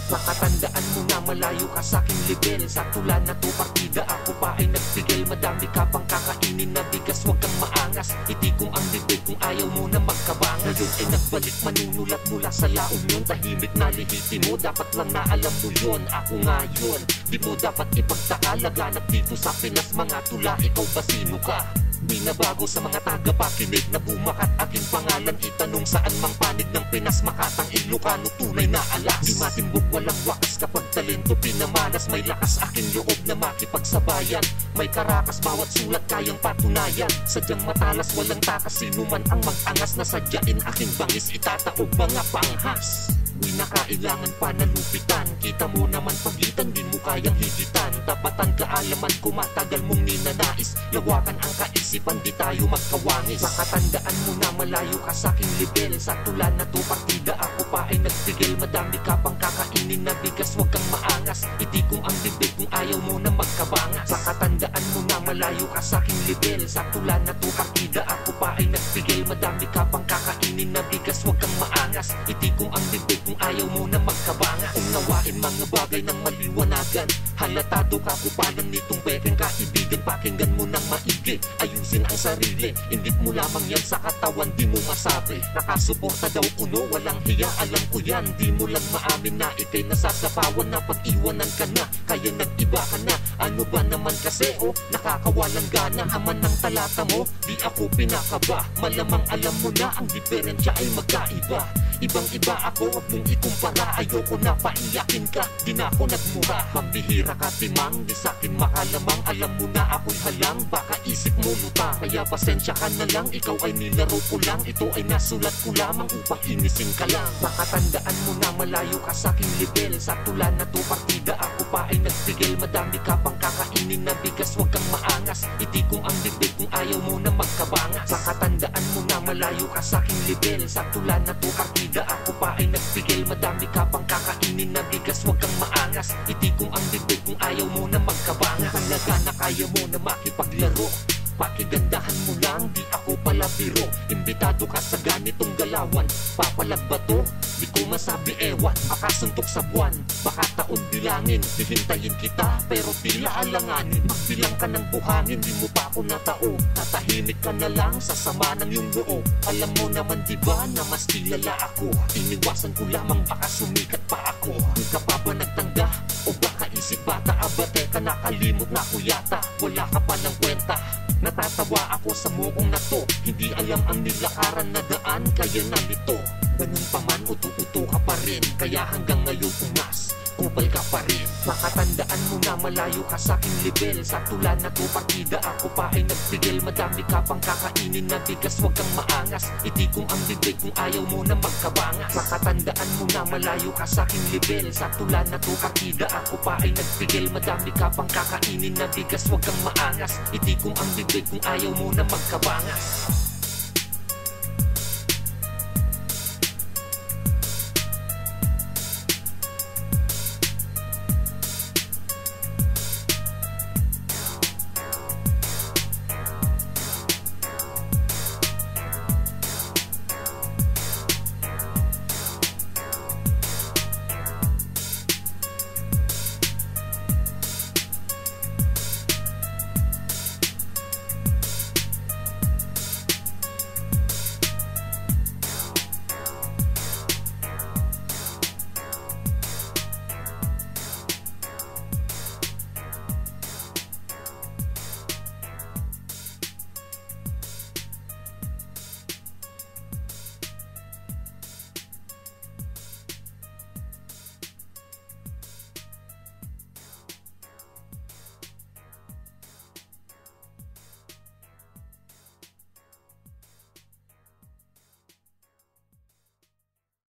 Makatandaan mo na malayo ka sa aking level. Sa tula na to partida ako pa ay nagpigil. Madami ka pang kakainin na bigas, wag kang maangas. Itikom ang bibig kung ayaw mo na magkabangas. Ngayon ay nagbalik manunulat mula sa laon yun. Tahimik na lihiti mo, dapat lang na alam mo yun. Ako nga yun, di mo dapat ipagtaka. Laganap dito sa Pinas mga tula, ikaw ba sino ka? Binabago sa mga tagapakinig na bumakat aking pangalan. Itanong saan mang panig ng Pinas, Makatang, Ilocano, tunay na alas. Di matimbog, walang wakas kapag talento pinamalas. May lakas aking loob na makipagsabayan. May karakas, bawat sulat kayang patunayan. Sadyang matalas, walang takas, sino man ang mag-angas. Na sadyain aking bangis, itataob mga panghas. Di na kailangan pa na lupitan. Kita mo naman pagitan, di mo kayang higitan. Tapatan kaalaman ko, matagal mong ninanais. Lawakan ang kaisipan, di tayo magkawangis. Makatandaan mo na malayo ka sa aking level. Sa tula na to partida ako pa ay nagpigil. Madami ka pang kakainin na bigas, wag kang maangas. Itikom ang bibig kung ayaw mo na magkabangas. Makatandaan mo na malayo ka sa aking level. Sa tula na to partida ako pa ay nagpigil. Madami ka pang kakainin na bigas, wag kang maangas. Itikom ang bibig kung ayaw mo na magkabangas. Unawain mga bagay ng maliwanagan. Halatado ka kupalan nitong pekeng kaibigan. Pakinggan mo ng maigi, ayusin ang sarili. Indit mo lamang yan sa katawan, di mo masabi. Nakasuporta daw kuno, walang hiya, alam ko yan. Di mo lang maamin na ikay nasasapawan na pag-iwanan ka na. Kaya nag-iba ka na, ano ba naman kasi nakakawalang gana. Haman ng talata mo, di ako pinakaba. Malamang alam mo na ang diferensya ay magkaiba. Ibang iba ako, wag mong ikumpara. Ayoko na paiyakin ka, di na ako nagmura. Pambihira ka timang, di sa'kin makalamang. Alam mo na ako'y halang, baka isip mo luta. Kaya pasensya ka na lang, ikaw ay nilaro ko lang. Ito ay nasulat ko lamang upang inisin ka lang. Makatandaan mo na malayo ka sa aking level. Sa tula na to partida ako pa ay nagpigil. Madami ka pang kakainin na bigas, wag kang maangas. Itikom ang bibig kung ayaw mo na magkabangas. Makatandaan mo na malayo ka sa aking level. Sa tula na to partida ako pa ay nagpigil. Madami ka pang kakainin na bigas, wag kang maangas. Itikom ang bibig kung ayaw mo na magkabangas. Talaga na kaya mo na makipaglaro. Pakigandahan mo lang, di ako pala biro. Imbitado ka sa ganitong galawan. Papalag ba to? Di ko masabi ewan. Makasuntok sa buwan, baka taon bilangin. Hihintayin kita, pero tila alanganin. Magbilang ka ng buhangin, di mo pa ako natao. Tatahimik ka na lang sa sama ng iyong loob. Alam mo naman diba na mas kilala ako. Iniwasan ko lamang baka sumikat pa ako. Di ka pa ba nagtangga? O baka isip bata? Aba teka, nakalimot na ko yata. Wala ka palang kwenta. Natatawa ako sa muong na to. Hindi alam ang nilakaran na daan, kaya nalito. Ganun pa man, utu-utu ka pa rin. Kaya hanggang ngayon umas, kupal ka pa rin. Makatandaan mo na malayo ka sa aking level. Sa tula na to partida ako pa ay nagpigil. Madami ka pang kakainin na bigas, wag kang maangas. Itikom ang bibig kung ayaw mo na magkabangas. Makatandaan mo na malayo ka sa aking level. Sa tula na to partida ako pa ay nagpigil. Madami ka pang kakainin na bigas, wag kang maangas. Itikom ang bibig kung ayaw mo na magkabangas.